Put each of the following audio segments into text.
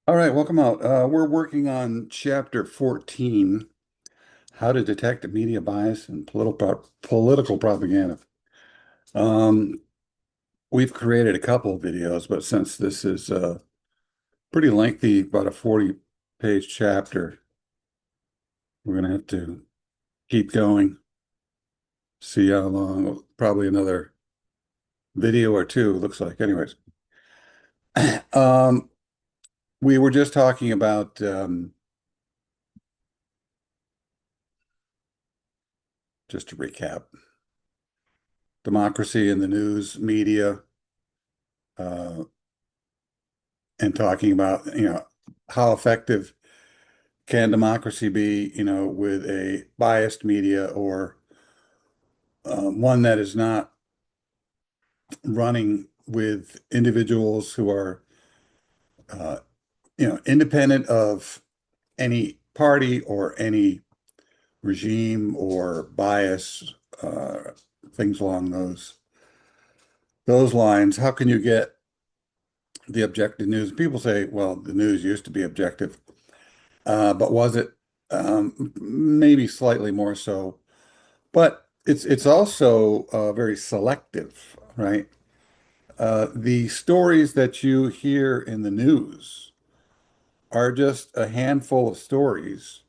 All right, welcome out. We're working on chapter 14, How to Detect Media Bias and Political Propaganda. Um, we've created a couple of videos, but since this is pretty lengthy, about a 40-page chapter, we're going to have to keep going, see how long, probably another video or two, it looks like. Anyways, um, we were just talking about, just to recap, democracy in the news, media, uh, and talking about, how effective can democracy be, with a biased media or one that is not running with individuals who are, uh, independent of any party or any regime or bias, uh, things along those lines. How can you get the objective news? People say, well, the news used to be objective. But was it maybe slightly more so? But it's also very selective, right? The stories that you hear in the news are just a handful of stories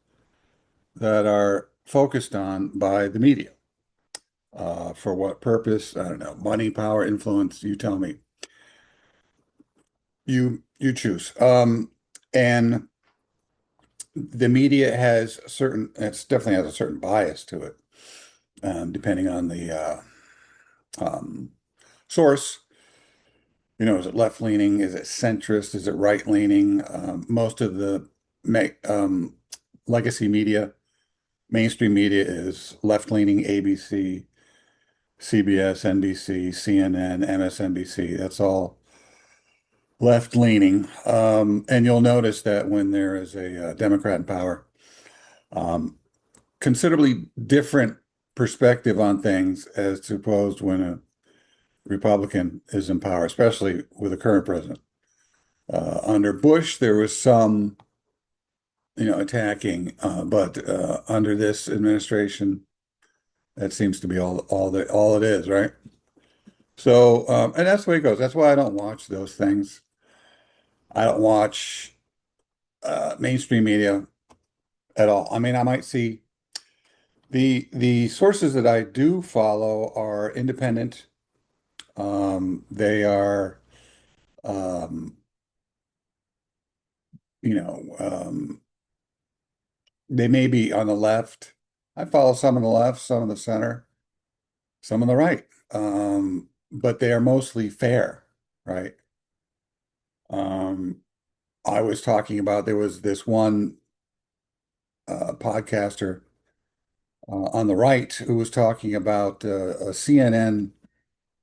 that are focused on by the media. For what purpose? I don't know. Money, power, influence. You tell me. You choose. And the media has it's definitely has a certain bias to it, depending on the um, source. Is it left leaning? Is it centrist? Is it right leaning? Most of the ma legacy media, mainstream media is left leaning, ABC, CBS, NBC, CNN, MSNBC. That's all left leaning. And you'll notice that when there is a Democrat in power, um, considerably different perspective on things as opposed when a Republican is in power, especially with the current president. Under Bush, there was some, attacking, but under this administration, that seems to be all it is, right? So, and that's the way it goes. That's why I don't watch those things. I don't watch mainstream media at all. I mean, I might see the sources that I do follow are independent. They are, um, you know, um, they may be on the left. I follow some on the left, some on the center, some on the right. But they are mostly fair, right? Um, I was talking about there was this one podcaster on the right who was talking about a CNN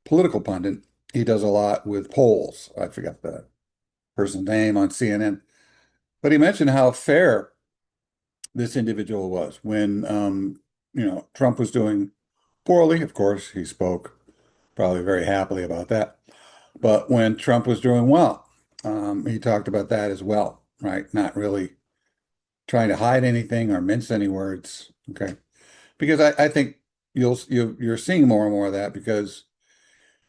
political pundit. He does a lot with polls. I forget the person's name on CNN, but he mentioned how fair this individual was when Trump was doing poorly. Of course, he spoke probably very happily about that. But when Trump was doing well, he talked about that as well, right? Not really trying to hide anything or mince any words. Okay. Because I think you're seeing more and more of that because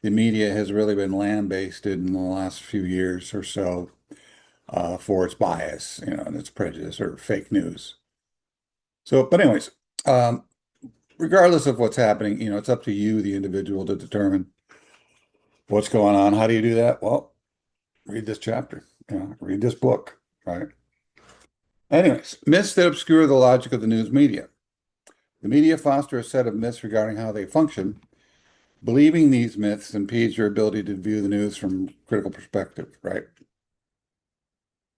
the media has really been lambasted in the last few years or so for its bias, and its prejudice or fake news. So, but anyways, um, regardless of what's happening, it's up to you, the individual, to determine what's going on. How do you do that? Well, read this chapter, read this book, right? Anyways, myths that obscure the logic of the news media. The media foster a set of myths regarding how they function. Believing these myths impedes your ability to view the news from critical perspective, right?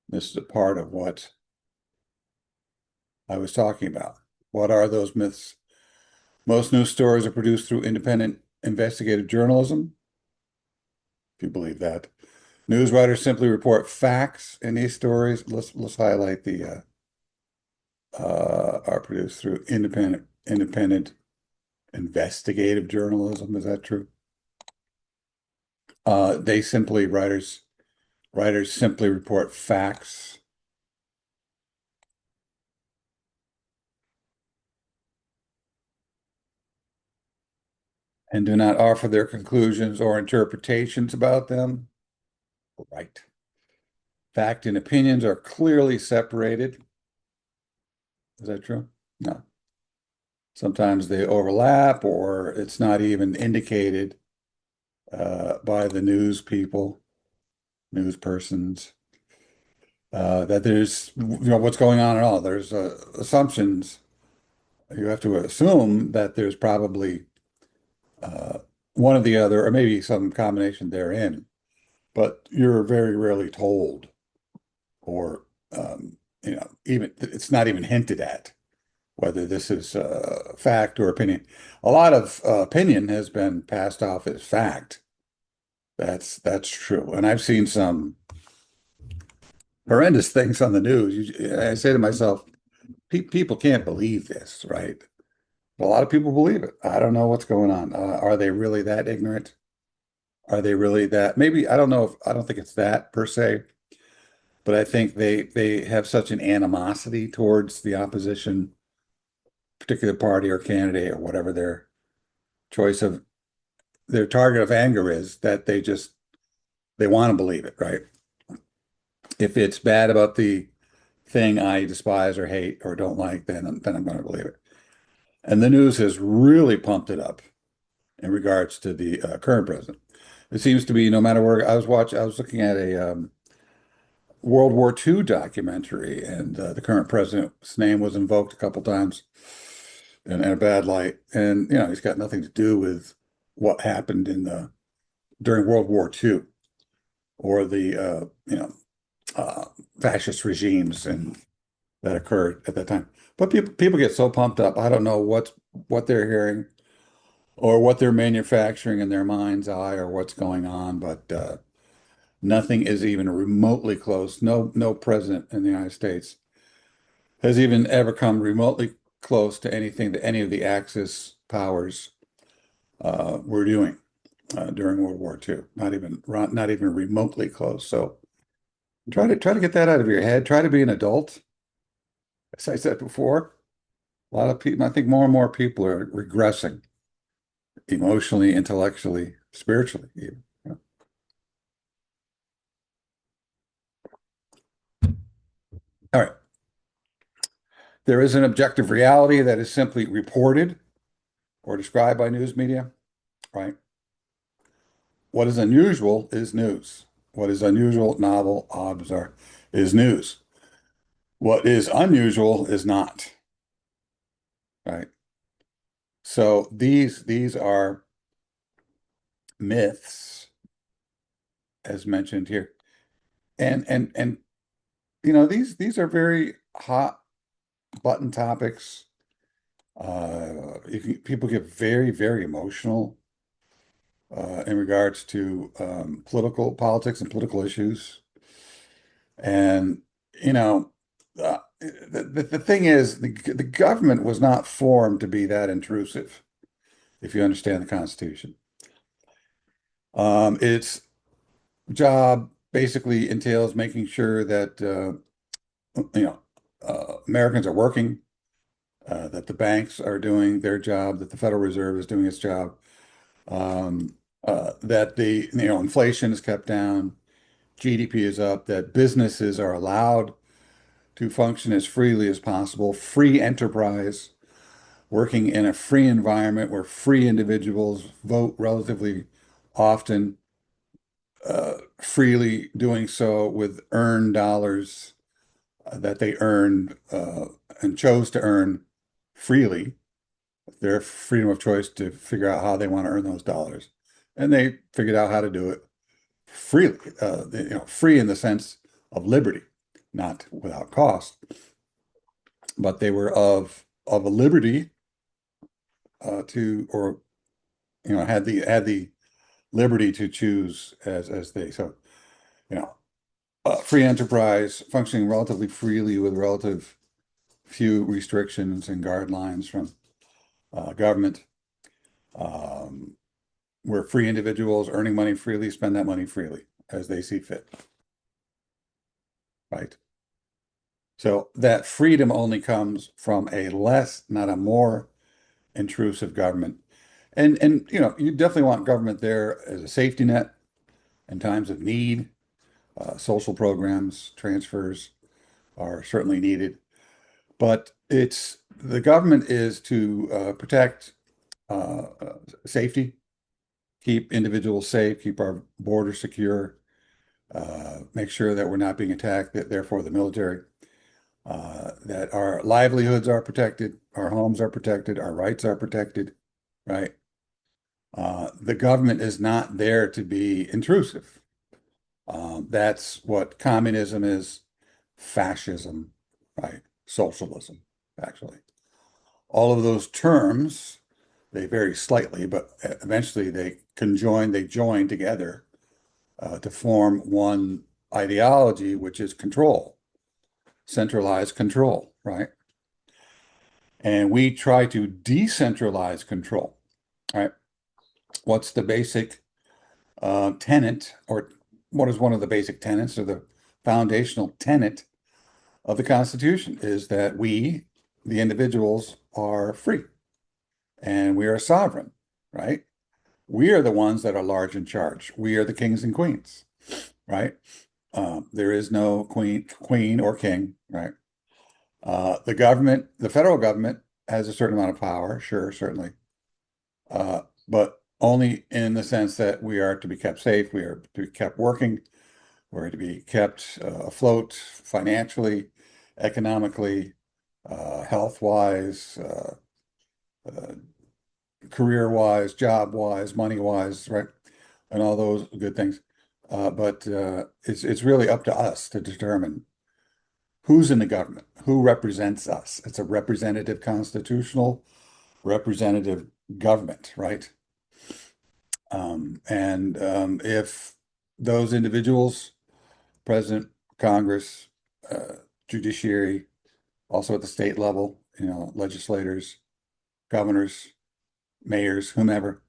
This is a part of what I was talking about. What are those myths? Most news stories are produced through independent investigative journalism, if you believe that. News writers simply report facts in these stories. Let's highlight the are produced through independent investigative journalism. Is that true? They simply writers simply report facts. and do not offer their conclusions or interpretations about them. Right. Fact and opinions are clearly separated. Is that true? No. Sometimes they overlap, or it's not even indicated by the news people, news persons, that there's, what's going on at all. There's assumptions. You have to assume that there's probably uh, one or the other, or maybe some combination therein, but you're very rarely told, or even it's not even hinted at whether this is fact or opinion. A lot of opinion has been passed off as fact. That's true, and I've seen some horrendous things on the news. I say to myself, people can't believe this, right? A lot of people believe it. I don't know what's going on. Are they really that ignorant? Are they really that? Maybe I don't know if I don't think it's that per se, but I think they have such an animosity towards the opposition, particular party or candidate or whatever their choice of their target of anger is, that they want to believe it, right? If it's bad about the thing I despise or hate or don't like, then I'm going to believe it. And the news has really pumped it up in regards to the current president. It seems to be no matter where I was looking at a World War II documentary, and the current president's name was invoked a couple times in a bad light. And he's got nothing to do with what happened in the during World War II, or the uh, fascist regimes and that occurred at that time. But people get so pumped up. I don't know what they're hearing or what they're manufacturing in their mind's eye or what's going on, but nothing is even remotely close. No president in the United States has even ever come remotely close to anything that any of the Axis powers were doing during World War II. Not even remotely close. So try to get that out of your head. Try to be an adult. As I said before, a lot of people, I think more and more people are regressing emotionally, intellectually, spiritually, even. All right. There is an objective reality that is simply reported or described by news media, right? What is unusual is news. What is unusual, novel, odd, bizarre is news. What is unusual is not, right? So these are myths, as mentioned here. And these are very hot button topics. People get very, very emotional in regards to political politics and political issues. And, you know, the thing is, the government was not formed to be that intrusive, if you understand the Constitution. Its job basically entails making sure that, Americans are working, that the banks are doing their job, that the Federal Reserve is doing its job, that the, inflation is kept down, GDP is up, that businesses are allowed to function as freely as possible, free enterprise, working in a free environment where free individuals vote relatively often, freely doing so with earned dollars that they earned and chose to earn freely, their freedom of choice to figure out how they want to earn those dollars. And they figured out how to do it freely, free in the sense of liberty, not without cost, but they were of a liberty to, or had the liberty to choose as they so free enterprise functioning relatively freely with relative few restrictions and guidelines from government, um, where free individuals earning money freely spend that money freely as they see fit, right? So that freedom only comes from a less, not a more intrusive government. And you definitely want government there as a safety net in times of need. Social programs, transfers are certainly needed, but it's the government is to protect safety, keep individuals safe, keep our border secure, make sure that we're not being attacked, therefore the military, that our livelihoods are protected, our homes are protected, our rights are protected, right? The government is not there to be intrusive. That's what communism is, fascism, right? Socialism, actually. All of those terms, they vary slightly, but eventually they join together to form one ideology, which is control, centralized control, right? And we try to decentralize control, right? What's the basic tenet, or what is one of the basic tenets or the foundational tenet of the Constitution is that we, the individuals, are free and we are sovereign, right? We are the ones that are large in charge. We are the kings and queens, right? There is no queen or king, right? The government, the federal government has a certain amount of power, sure, certainly, but only in the sense that we are to be kept safe, we are to be kept working, we're to be kept afloat financially, economically, health-wise, uh, career-wise, job-wise, money-wise, right? And all those good things. But it's really up to us to determine who's in the government, who represents us. It's a representative constitutional representative government, right? And if those individuals, president, Congress, judiciary, also at the state level, legislators, governors, mayors, whomever,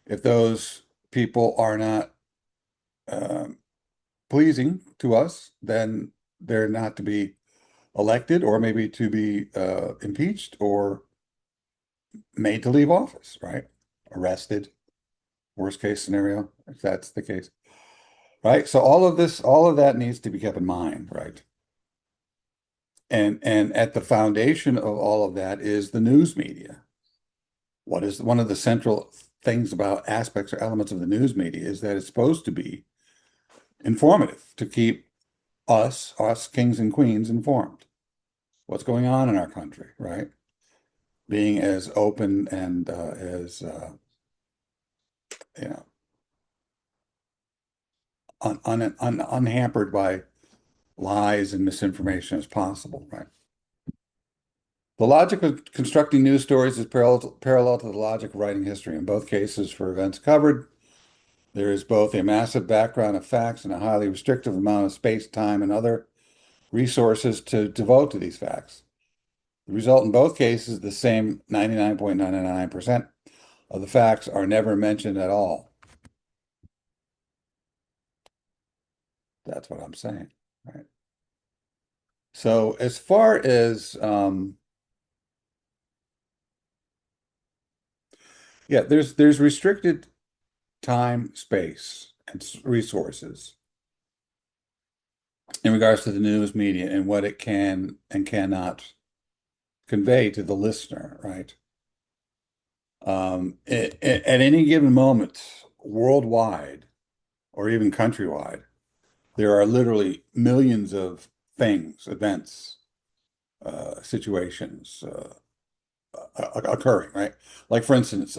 if those people are not um pleasing to us, then they're not to be elected or maybe to be impeached or made to leave office, right? Arrested, worst case scenario, if that's the case, right? So all of that needs to be kept in mind, right? And at the foundation of all of that is the news media. What is one of the central things about aspects or elements of the news media is that it's supposed to be informative to keep us kings and queens informed. What's going on in our country, right? Being as open and as you know unhampered by lies and misinformation as possible, right? The logic of constructing news stories is parallel to the logic of writing history. In both cases, for events covered, there is both a massive background of facts and a highly restrictive amount of space, time, and other resources to devote to these facts. The result in both cases, the same 99.999% of the facts are never mentioned at all. That's what I'm saying, right? So as far as yeah, there's restricted time, space, and resources in regards to the news media and what it can and cannot convey to the listener, right? At any given moment, worldwide or even countrywide, there are literally millions of things, events, situations occurring, right? Like for instance,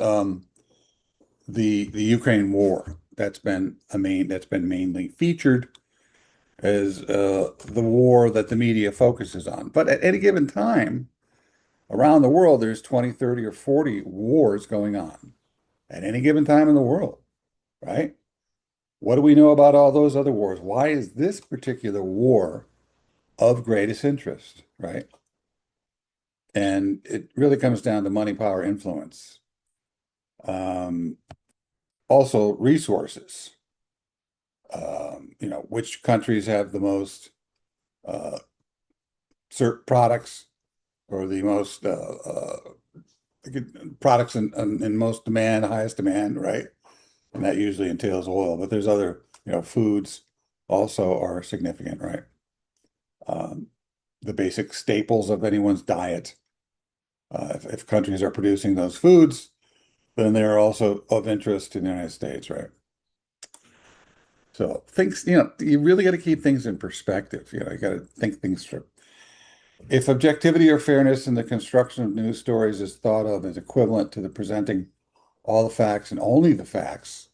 the Ukraine war that's been mainly featured as the war that the media focuses on. But at any given time around the world, there's 20, 30, or 40 wars going on at any given time in the world, right? What do we know about all those other wars? Why is this particular war of greatest interest, right? And it really comes down to money, power, influence. Um, Also resources. Which countries have the most uh, products or the most products in most demand, highest demand, right? And that usually entails oil, but there's other, foods also are significant, right? Um, the basic staples of anyone's diet. If countries are producing those foods, then they're also of interest to the United States, right? So things, you really got to keep things in perspective. You got to think things through. If objectivity or fairness in the construction of news stories is thought of as equivalent to the presenting all the facts and only the facts,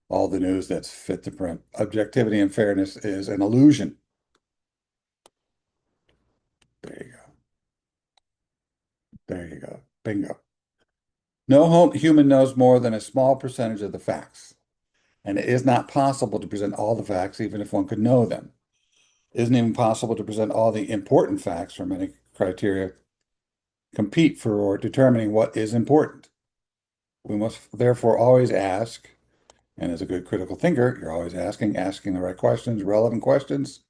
all the news that's fit to print, objectivity and fairness is an illusion. There you go. There you go. Bingo. No human knows more than a small percentage of the facts, and it is not possible to present all the facts, even if one could know them. It isn't even possible to present all the important facts for many criteria compete for determining what is important. We must therefore always ask, and as a good critical thinker, you're always asking the right questions, relevant questions.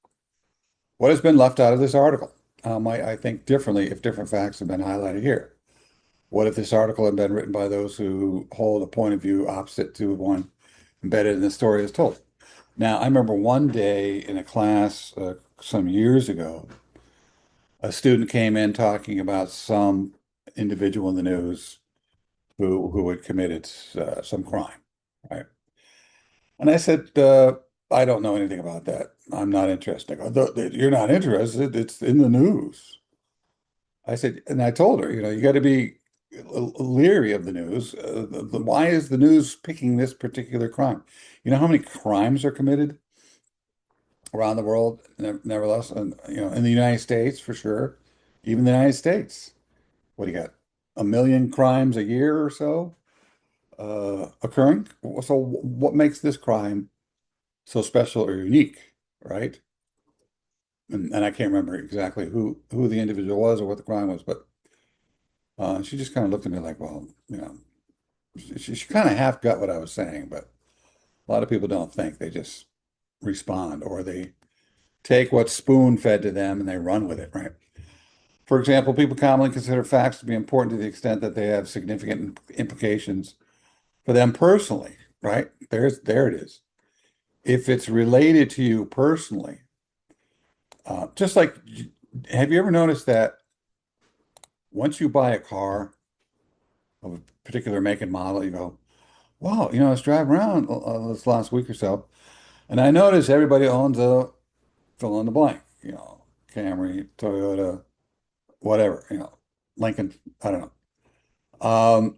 What has been left out of this article? How might I think differently if different facts have been highlighted here? What if this article had been written by those who hold a point of view opposite to one embedded in the story as told? Now, I remember one day in a class some years ago, a student came in talking about some individual in the news who had committed some crime, right? And I said, I don't know anything about that. I'm not interested. I go, You're not interested. It's in the news. I said, and I told her, you got to be leery of the news. Why is the news picking this particular crime? You know how many crimes are committed around the world, nevertheless, and in the United States for sure, even the United States. What do you got? A million crimes a year or so occurring. So what makes this crime so special or unique, right? And I can't remember exactly who the individual was or what the crime was, but she just kind of looked at me like, well, she kind of half got what I was saying, but a lot of people don't think. They just respond or they take what's spoon fed to them and they run with it, right? For example, people commonly consider facts to be important to the extent that they have significant implications for them personally, right? There it is. If it's related to you personally, just like, have you ever noticed that once you buy a car of a particular make and model, you go, wow, I was driving around this last week or so, and I noticed everybody owns a fill in the blank, Camry, Toyota, whatever, Lincoln, I don't know,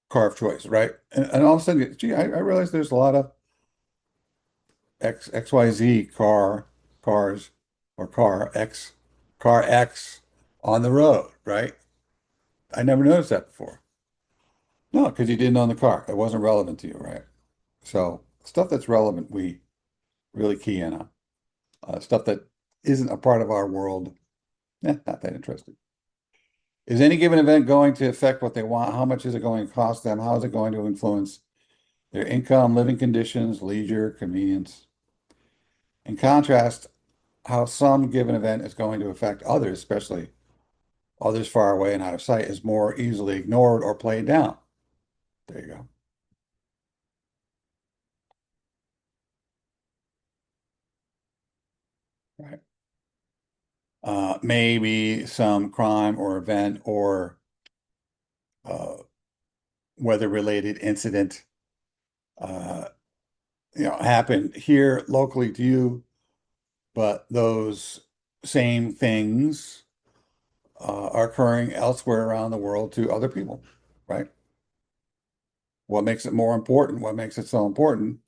car of choice, right? And all of a sudden, gee, I realized there's a lot of XYZ cars, or car X on the road, right? I never noticed that before. No, because you didn't own the car. It wasn't relevant to you, right? So stuff that's relevant, we really key in on. Stuff that isn't a part of our world, not that interesting. Is any given event going to affect what they want? How much is it going to cost them? How is it going to influence their income, living conditions, leisure, convenience? In contrast, how some given event is going to affect others, especially others far away and out of sight, is more easily ignored or played down. There you go. Right. Maybe some crime or event or uh, weather-related incident, uh, happened here locally to you, but those same things are occurring elsewhere around the world to other people, right? What makes it more important? What makes it so important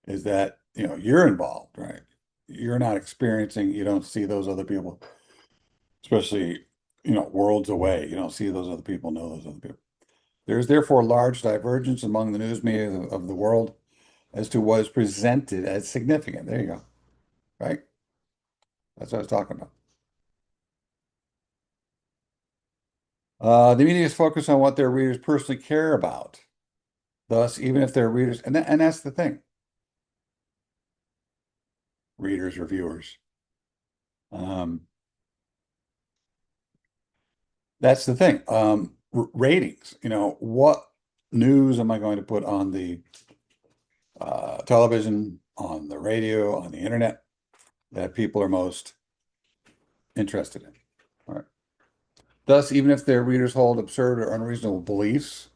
is that, you're involved, right? You're not experiencing, you don't see those other people, especially, worlds away. You don't see those other people, know those other people. There is therefore large divergence among the news media of the world as to what is presented as significant. There you go, right? That's what I was talking about. The media is focused on what their readers personally care about. Thus, even if their readers, and that's the thing, readers, reviewers. Um, that's the thing. ratings. What news am I going to put on the television, on the radio, on the internet that people are most interested in? All right. Thus, even if their readers hold absurd or unreasonable beliefs,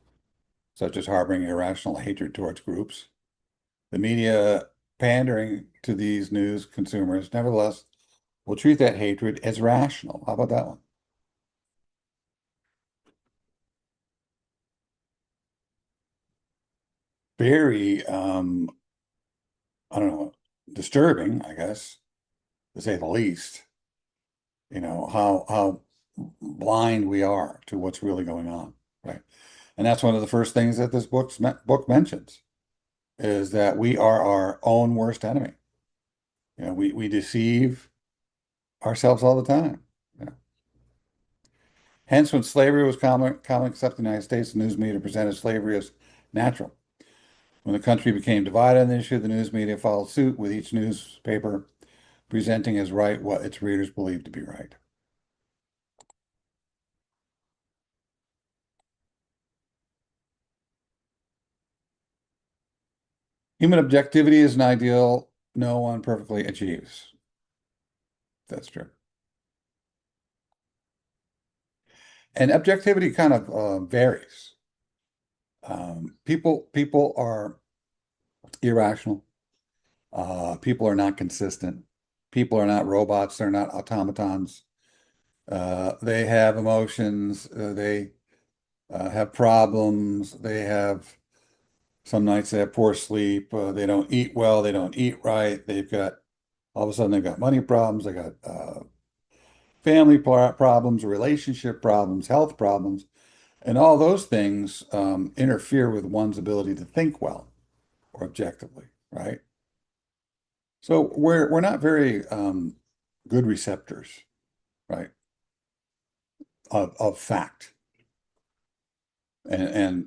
such as harboring irrational hatred towards groups, the media pandering to these news consumers, nevertheless, will treat that hatred as rational. How about that one? Very, I don't know, disturbing, I guess, to say the least. How blind we are to what's really going on, right? And that's one of the first things that this book mentions is that we are our own worst enemy. We deceive ourselves all the time. Yeah. Hence, when slavery was commonly accepted in the United States, the news media presented slavery as natural. When the country became divided on the issue, the news media followed suit, with each newspaper presenting as right what its readers believed to be right. Human objectivity is an ideal no one perfectly achieves. That's true. And objectivity kind of varies. People are irrational. People are not consistent. People are not robots. They're not automatons. They have emotions. They have problems. They have some nights they have poor sleep. They don't eat well. They don't eat right. They've got all of a sudden they've got money problems. They got family problems, relationship problems, health problems, and all those things interfere with one's ability to think well or objectively, right? So we're not very good receptors, right, of fact and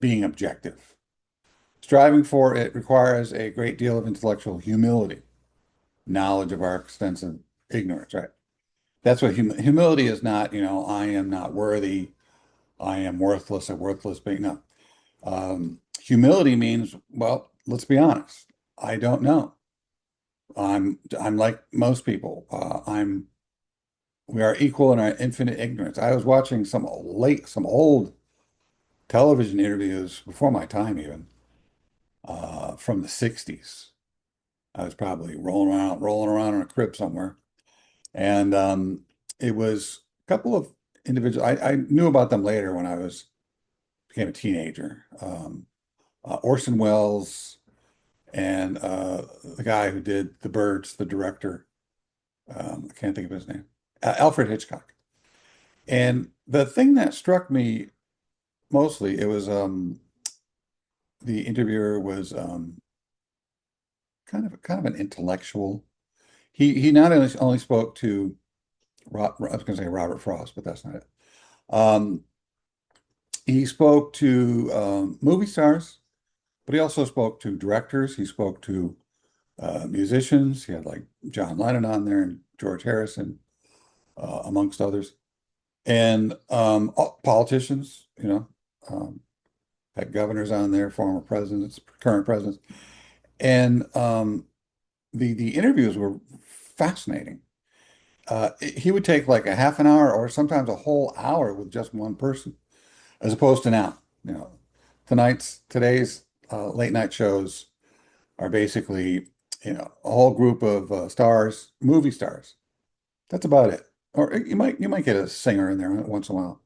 being objective. Striving for it requires a great deal of intellectual humility, knowledge of our extensive ignorance, right? That's what humility is not, I am not worthy, I am worthless, a worthless being. No. Humility means, well, let's be honest. I don't know. I'm like most people. We are equal in our infinite ignorance. I was watching some old television interviews before my time even, from the 60s. I was probably rolling around in a crib somewhere. And it was a couple of individuals. I knew about them later when I became a teenager. Orson Welles and the guy who did The Birds, the director. I can't think of his name. Alfred Hitchcock. And the thing that struck me mostly, it was the interviewer was kind of an intellectual. He not only spoke to I was going to say Robert Frost, but that's not it. Um, he spoke to movie stars, but he also spoke to directors. He spoke to musicians. He had like John Lennon on there and George Harrison, amongst others, and politicians. Had governors on there, former presidents, current presidents, and the interviews were fascinating. He would take like a half an hour or sometimes a whole hour with just one person, as opposed to now. You know, today's late night shows are basically, a whole group of stars, movie stars. That's about it. Or you might get a singer in there once in a while,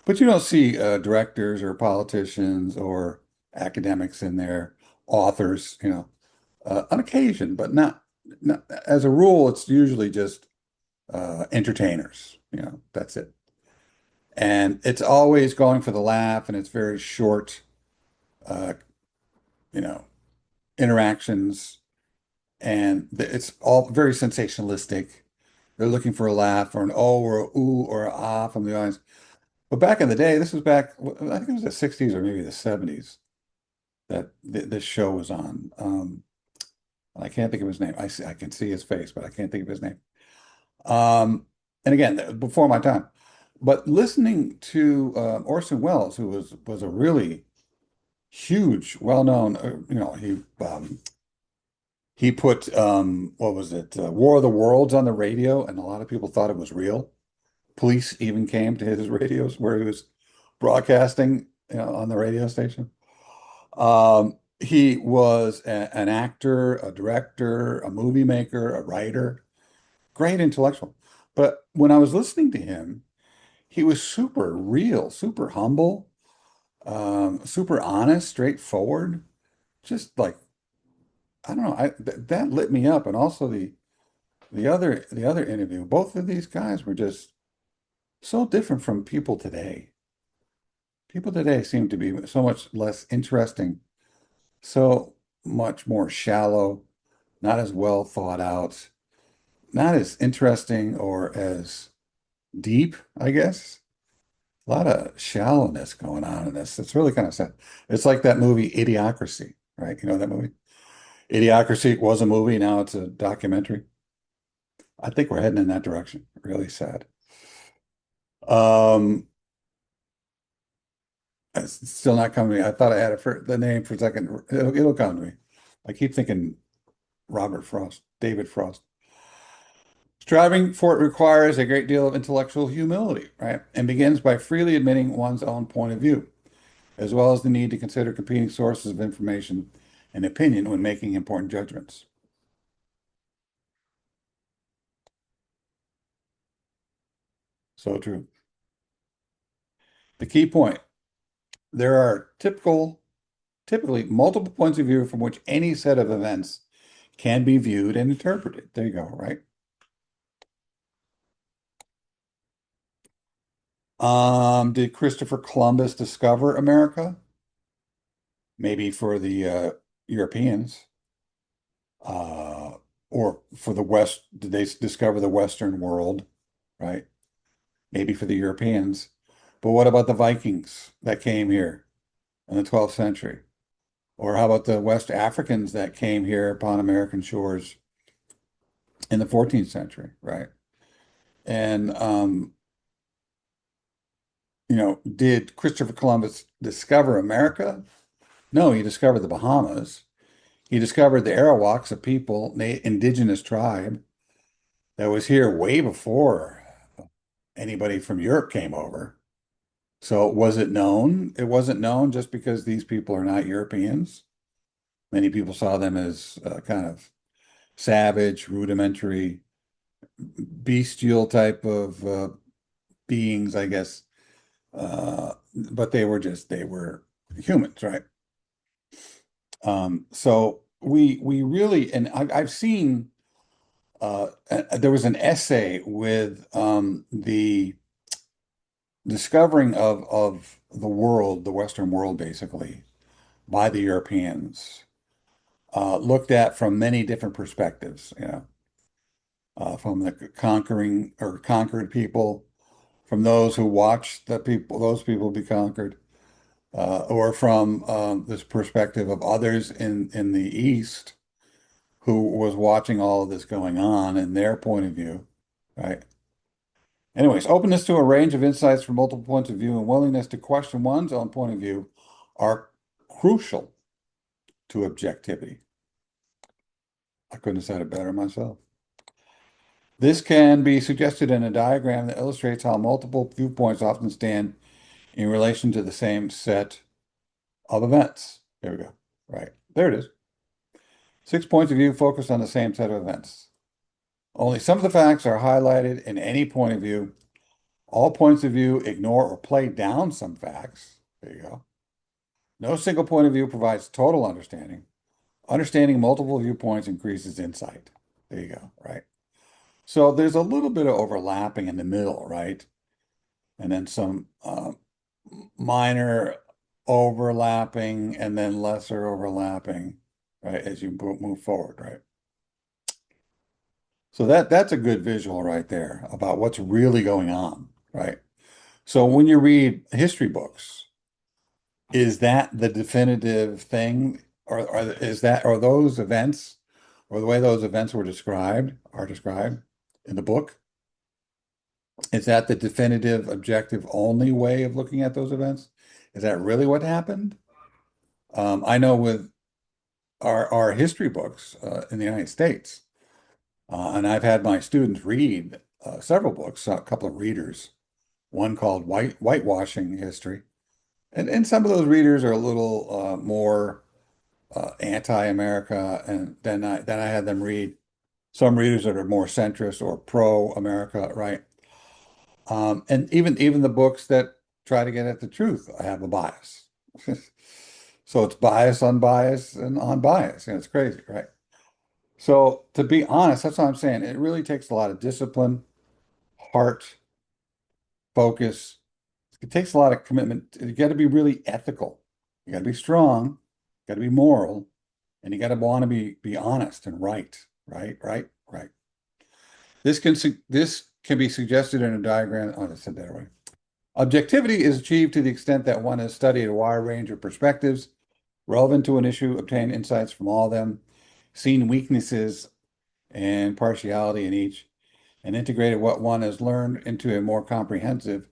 but you don't see directors or politicians or academics in there, authors, on occasion, but not as a rule. It's usually just entertainers. That's it. And it's always going for the laugh, and it's very short, uh, you know, interactions, and it's all very sensationalistic. They're looking for a laugh or an oh or a ooh or a ah from the audience. But back in the day, this was back, I think it was the 60s or maybe the 70s that this show was on. I can't think of his name. I can see his face, but I can't think of his name. Um, and again, before my time. But listening to Orson Welles, who was a really huge, well-known, he put what was it, War of the Worlds on the radio, and a lot of people thought it was real. Police even came to his radios where he was broadcasting, on the radio station. He was an actor, a director, a movie maker, a writer, great intellectual. But when I was listening to him, he was super real, super humble, super honest, straightforward. Just like, I don't know, that lit me up. And also the other interview, both of these guys were just so different from people today. People today seem to be so much less interesting, so much more shallow, not as well thought out, not as interesting or as deep, I guess. A lot of shallowness going on in this. It's really kind of sad. It's like that movie Idiocracy, right? You know that movie? Idiocracy was a movie, now it's a documentary. I think we're heading in that direction. Really sad. Um, it's still not coming to me. I thought I had it for the name for a second. It'll come to me. I keep thinking Robert Frost, David Frost. Striving for it requires a great deal of intellectual humility, right? And begins by freely admitting one's own point of view, as well as the need to consider competing sources of information and opinion when making important judgments. So true. The key point, there are typically multiple points of view from which any set of events can be viewed and interpreted. There you go, right? Did Christopher Columbus discover America? Maybe for the Europeans. Uh, or for the West, did they discover the Western world, right? Maybe for the Europeans. But what about the Vikings that came here in the 12th century? Or how about the West Africans that came here upon American shores in the 14th century, right? And did Christopher Columbus discover America? No, he discovered the Bahamas. He discovered the Arawaks, a people, indigenous tribe that was here way before anybody from Europe came over. So was it known? It wasn't known just because these people are not Europeans. Many people saw them as kind of savage, rudimentary, bestial type of beings, I guess. But they were humans, right? So we really, and I've seen, there was an essay with the discovering of the world, the Western world, basically, by the Europeans, looked at from many different perspectives, from the conquering or conquered people, from those who watched those people be conquered, or from this perspective of others in the East who was watching all of this going on and their point of view, right? Anyways, openness to a range of insights from multiple points of view and willingness to question one's own point of view are crucial to objectivity. I couldn't have said it better myself. This can be suggested in a diagram that illustrates how multiple viewpoints often stand in relation to the same set of events. There we go. Right. There it is. 6 points of view focused on the same set of events. Only some of the facts are highlighted in any point of view. All points of view ignore or play down some facts. There you go. No single point of view provides total understanding. Understanding multiple viewpoints increases insight. There you go, right? So there's a little bit of overlapping in the middle, right? And then some minor overlapping and then lesser overlapping, right, as you move forward, right? So that's a good visual right there about what's really going on, right? So when you read history books, is that the definitive thing, or is that, or those events, or the way those events are described in the book? Is that the definitive, objective, only way of looking at those events? Is that really what happened? I know with our history books in the United States, and I've had my students read several books, a couple of readers, one called Whitewashing History. And some of those readers are a little more anti-America, and then I had them read some readers that are more centrist or pro-America, right? And even the books that try to get at the truth, I have a bias. So it's bias, unbiased, and on bias. It's crazy, right? So to be honest, that's what I'm saying. It really takes a lot of discipline, heart, focus. It takes a lot of commitment. You got to be really ethical. You got to be strong. You got to be moral, and you got to want to be honest and right, right, right, right. This can be suggested in a diagram. Oh, I said that right. Objectivity is achieved to the extent that one has studied a wide range of perspectives relevant to an issue, obtained insights from all of them, seen weaknesses and partiality in each, and integrated what one has learned into a more comprehensive,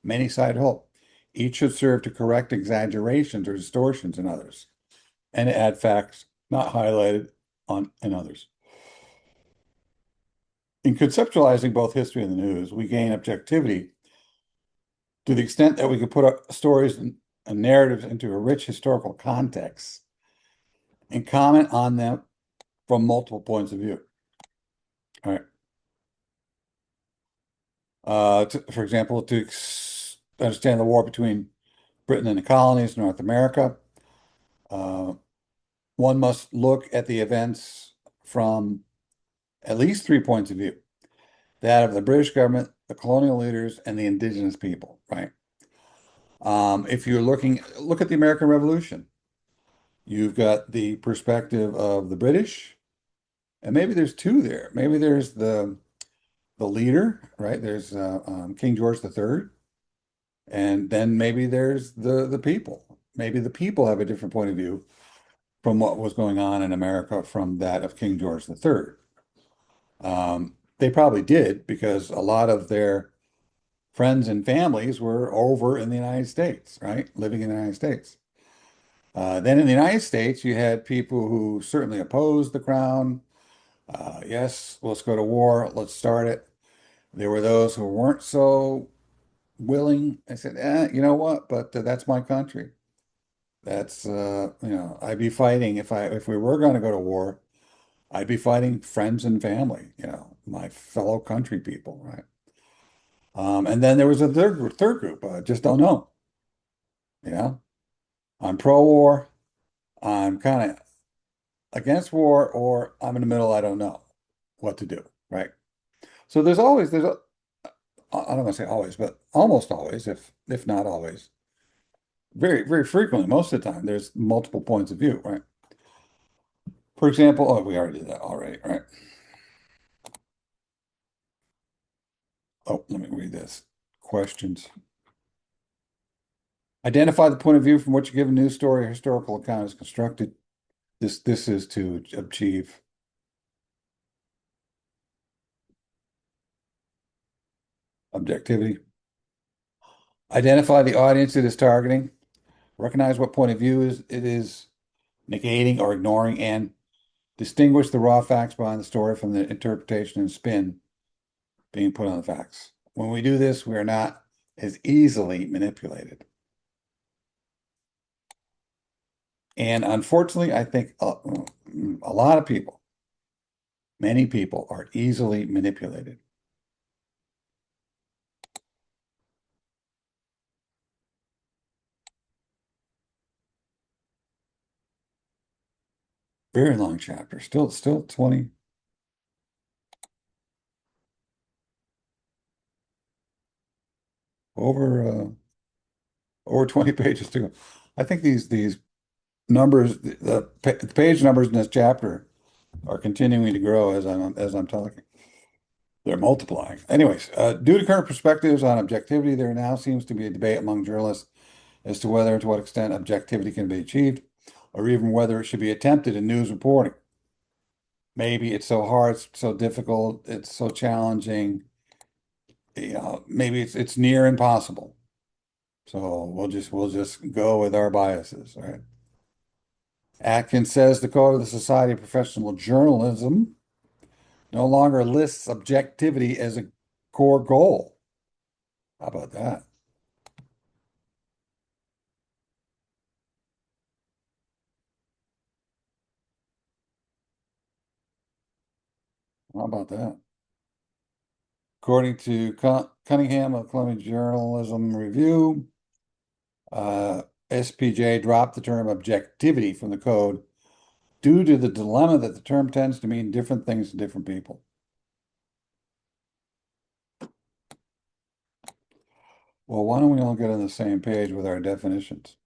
many-sided whole. Each should serve to correct exaggerations or distortions in others, and to add facts not highlighted on in others. In conceptualizing both history and the news, we gain objectivity to the extent that we can put our stories and narratives into a rich historical context and comment on them from multiple points of view. All right. For example, to understand the war between Britain and the colonies, North America, uh, one must look at the events from at least 3 points of view: that of the British government, the colonial leaders, and the indigenous people, right? If you're look at the American Revolution. You've got the perspective of the British, and maybe there's two there. Maybe there's the leader, right? There's King George III, and then maybe there's the people. Maybe the people have a different point of view from what was going on in America from that of King George III. They probably did because a lot of their friends and families were over in the United States, right? Living in the United States. Then in the United States, you had people who certainly opposed the crown. Yes, let's go to war. Let's start it. There were those who weren't so willing. I said, you know what? But that's my country. That's I'd be fighting if we were going to go to war. I'd be fighting friends and family. My fellow country people, right? And then there was a third group. I just don't know. You know, I'm pro-war. I'm kind of against war, or I'm in the middle. I don't know what to do, right? So I don't want to say always, but almost always, if not always, very, very frequently, most of the time, there's multiple points of view, right? For example, oh, we already did that already, right? Oh, let me read this. Questions. Identify the point of view from which a given news story or historical account is constructed. This is to achieve objectivity. Identify the audience it is targeting. Recognize what point of view it is negating or ignoring, and distinguish the raw facts behind the story from the interpretation and spin being put on the facts. When we do this, we are not as easily manipulated. And unfortunately, I think a lot of people, many people are easily manipulated. Very long chapter, still 20, over over 20 pages to go. I think these numbers, the page numbers in this chapter are continuing to grow as I'm talking. They're multiplying. Anyways, due to current perspectives on objectivity, there now seems to be a debate among journalists as to whether and to what extent objectivity can be achieved, or even whether it should be attempted in news reporting. Maybe it's so hard, it's so difficult, it's so challenging. maybe it's near impossible. So we'll just go with our biases, right? Atkins says the code of the Society of Professional Journalism no longer lists objectivity as a core goal. How about that? How about that? According to Cunningham of Columbia Journalism Review, SPJ dropped the term objectivity from the code due to the dilemma that the term tends to mean different things to different people. Well, why don't we all get on the same page with our definitions?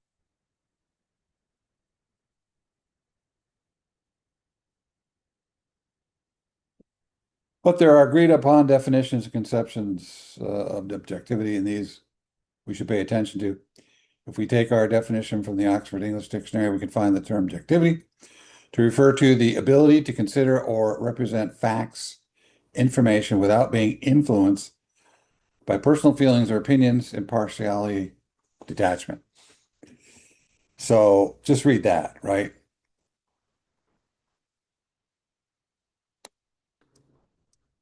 But there are agreed upon definitions and conceptions of objectivity, and these we should pay attention to. If we take our definition from the Oxford English Dictionary, we can find the term objectivity to refer to the ability to consider or represent facts, information without being influenced by personal feelings or opinions, impartiality, detachment. So just read that, right?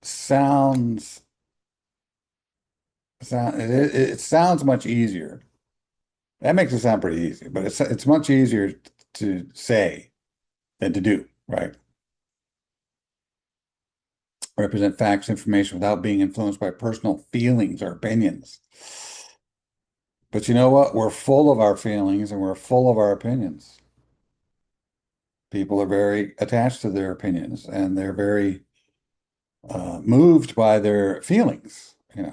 Sounds, it sounds much easier. That makes it sound pretty easy, but it's much easier to say than to do, right? Represent facts, information without being influenced by personal feelings or opinions. But you know what? We're full of our feelings and we're full of our opinions. People are very attached to their opinions and they're very moved by their feelings. Uh,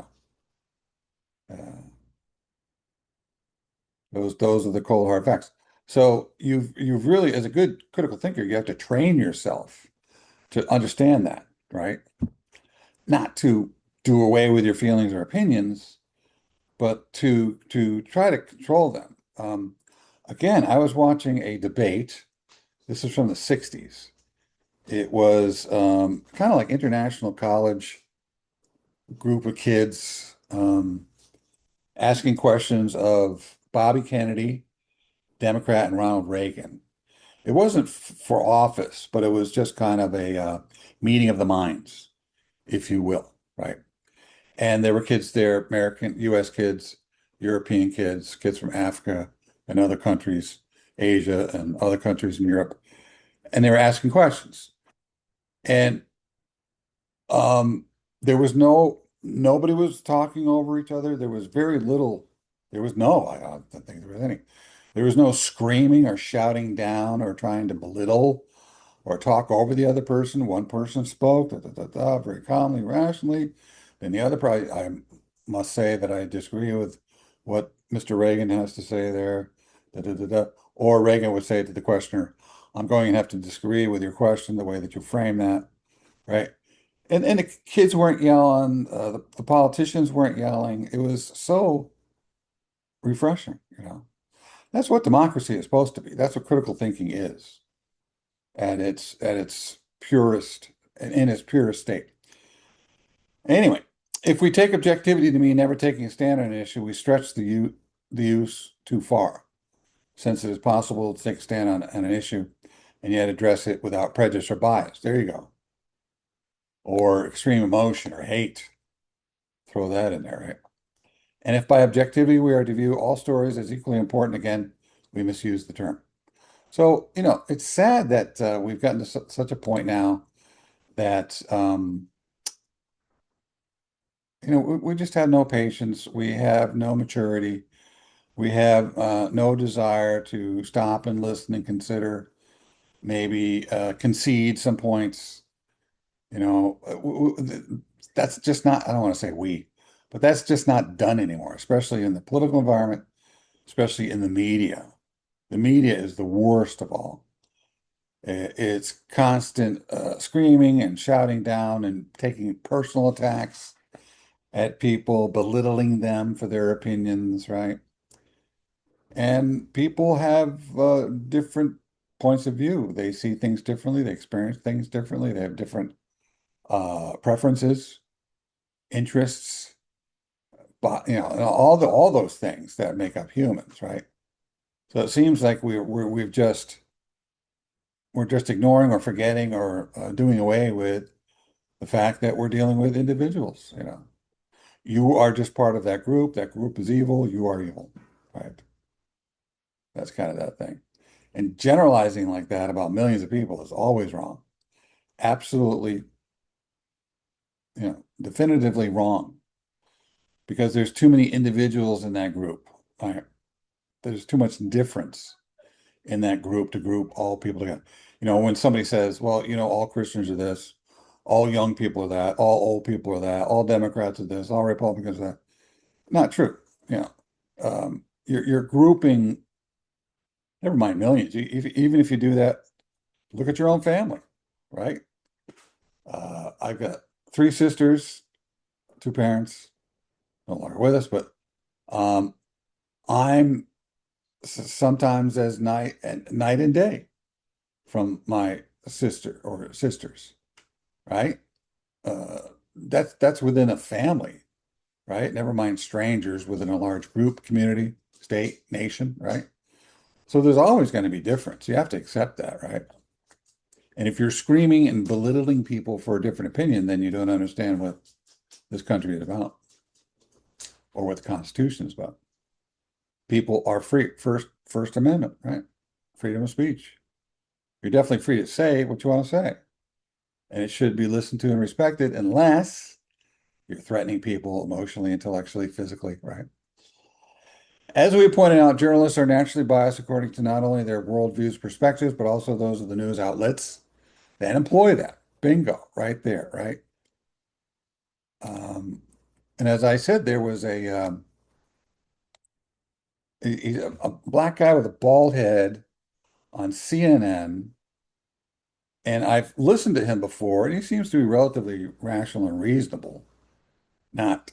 those are the cold hard facts. So you've really, as a good critical thinker, you have to train yourself to understand that, right? Not to do away with your feelings or opinions, but to try to control them. Again, I was watching a debate. This is from the 60s. It was kind of like international college group of kids asking questions of Bobby Kennedy, Democrat, and Ronald Reagan. It wasn't for office, but it was just kind of a meeting of the minds, if you will, right? And there were kids there, American, US kids, European kids, kids from Africa and other countries, Asia and other countries in Europe. And they were asking questions. And um, there was nobody was talking over each other. There was very little, there was no, I don't think there was any. There was no screaming or shouting down or trying to belittle or talk over the other person. One person spoke, very calmly, rationally. Then the other probably, I must say that I disagree with what Mr. Reagan has to say there. Or Reagan would say to the questioner, I'm going to have to disagree with your question, the way that you frame that, right? And the kids weren't yelling, the politicians weren't yelling. It was so refreshing, you know. That's what democracy is supposed to be. That's what critical thinking is at its purest in its purest state. Anyway, if we take objectivity to mean never taking a stand on an issue, we stretch the use too far, since it is possible to take a stand on an issue and yet address it without prejudice or bias. There you go. Or extreme emotion or hate. Throw that in there, right? And if by objectivity we are to view all stories as equally important, again, we misuse the term. So, it's sad that we've gotten to such a point now that we just have no patience. We have no maturity. We have no desire to stop and listen and consider, maybe concede some points. That's just not, I don't want to say we, but that's just not done anymore, especially in the political environment, especially in the media. The media is the worst of all. It's constant screaming and shouting down and taking personal attacks at people, belittling them for their opinions, right? And people have different points of view. They see things differently, they experience things differently, they have different preferences, interests. but and all those things that make up humans, right? So it seems like we're just ignoring or forgetting or doing away with the fact that we're dealing with individuals. You are just part of that group. That group is evil. You are evil, right? That's kind of that thing. And generalizing like that about millions of people is always wrong. Absolutely, definitively wrong because there's too many individuals in that group. Right? There's too much difference in that group to group all people together. When somebody says, well, all Christians are this, all young people are that, all old people are that, all Democrats are this, all Republicans are that. Not true. You're grouping, never mind millions. Even if you do that, look at your own family, right? I've got three sisters, two parents, no longer with us, but um, I'm sometimes as night and day from my sister or sisters, right? That's within a family, right? Never mind strangers within a large group, community, state, nation, right? So there's always going to be difference. You have to accept that, right? And if you're screaming and belittling people for a different opinion, then you don't understand what this country is about or what the Constitution is about. People are free. First Amendment, right? Freedom of speech. You're definitely free to say what you want to say. And it should be listened to and respected unless you're threatening people emotionally, intellectually, physically, right? As we pointed out, journalists are naturally biased according to not only their worldviews, perspectives, but also those of the news outlets that employ that. Bingo, right there, right? Um, and as I said, there was he's a black guy with a bald head on CNN, and I've listened to him before, and he seems to be relatively rational and reasonable, not,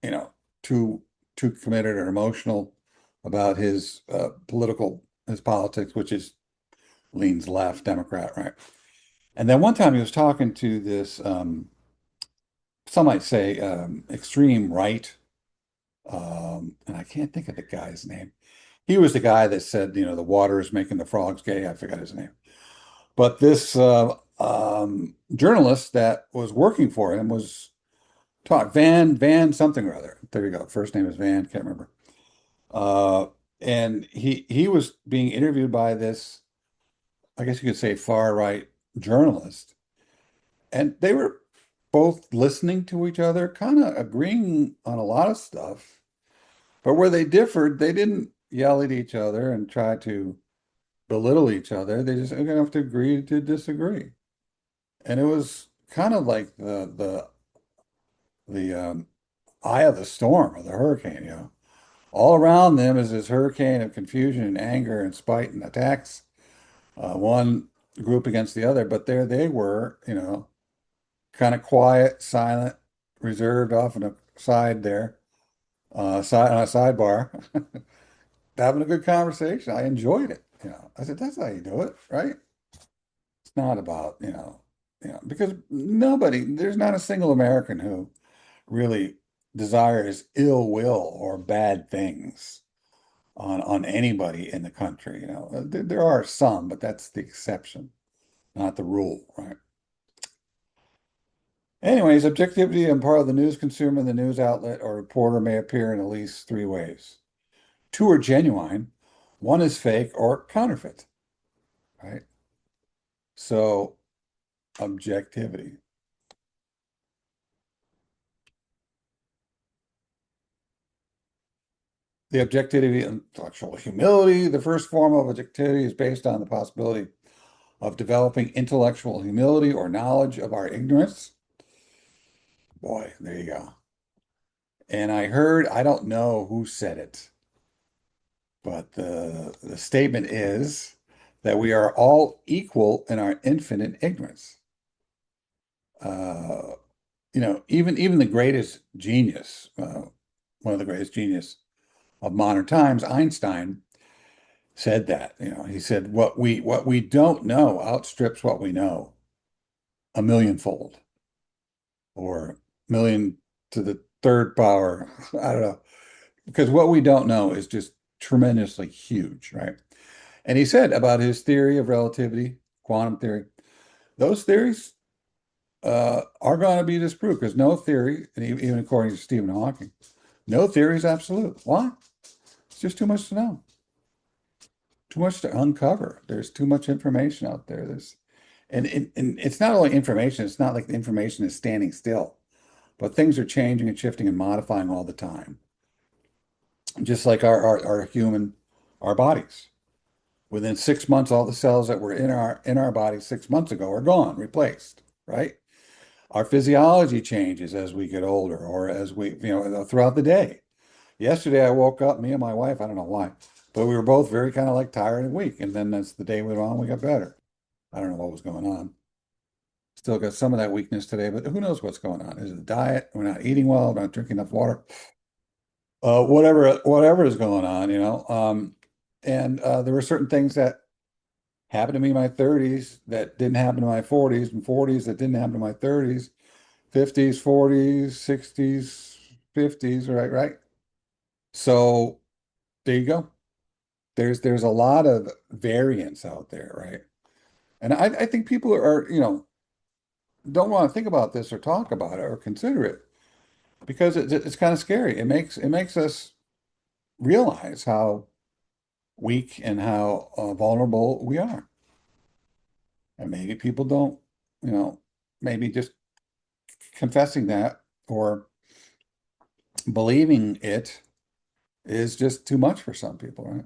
you know, too too committed or emotional about his politics, which is leans left, Democrat, right? And then one time he was talking to this, some might say, extreme right, and I can't think of the guy's name. He was the guy that said, the water is making the frogs gay. I forgot his name. But this journalist that was working for him was taught Van something or other. There you go. First name is Van. Can't remember. Uh, and he was being interviewed by this, I guess you could say, far right journalist, and they were both listening to each other, kind of agreeing on a lot of stuff. But where they differed, they didn't yell at each other and try to belittle each other. They just are gonna have to agree to disagree. And it was kind of like the eye of the storm or the hurricane. All around them is this hurricane of confusion and anger and spite and attacks, one group against the other. But there they were, kind of quiet, silent, reserved off on a side there, side on a sidebar, having a good conversation. I enjoyed it. I said, that's how you do it, right? It's not about, because there's not a single American who really desires ill will or bad things on anybody in the country. There are some, but that's the exception, not the rule, right? Anyways, objectivity on part of the news consumer, the news outlet, or reporter may appear in at least three ways. Two are genuine, one is fake or counterfeit, right? So, objectivity. The objectivity and intellectual humility. The first form of objectivity is based on the possibility of developing intellectual humility or knowledge of our ignorance. Boy, there you go. And I don't know who said it, but the statement is that we are all equal in our infinite ignorance. Uh, even the greatest genius, one of the greatest genius of modern times, Einstein, said that. He said what we don't know outstrips what we know a millionfold, or million to the third power. I don't know. Because what we don't know is just tremendously huge, right? And he said about his theory of relativity, quantum theory, those theories are going to be disproved because no theory, and even according to Stephen Hawking, no theory is absolute. Why? It's just too much to know, too much to uncover. There's too much information out there. And it's not only information, it's not like the information is standing still, but things are changing and shifting and modifying all the time. Just like our human, our bodies. Within 6 months, all the cells that were in our body 6 months ago are gone, replaced, right? Our physiology changes as we get older or as throughout the day. Yesterday, I woke up, me and my wife, I don't know why, but we were both very kind of like tired and weak. And then as the day went on, we got better. I don't know what was going on. Still got some of that weakness today, but who knows what's going on? Is it the diet? We're not eating well, we're not drinking enough water. Whatever is going on, and there were certain things that happened to me in my 30s that didn't happen in my 40s, and 40s that didn't happen in my 30s, 50s, 40s, 60s, 50s, right, right. So there you go. There's a lot of variance out there, right? And I think people are, don't want to think about this or talk about it or consider it because it's kind of scary. It makes us realize how weak and how vulnerable we are. And maybe people don't, maybe just confessing that or believing it is just too much for some people, right?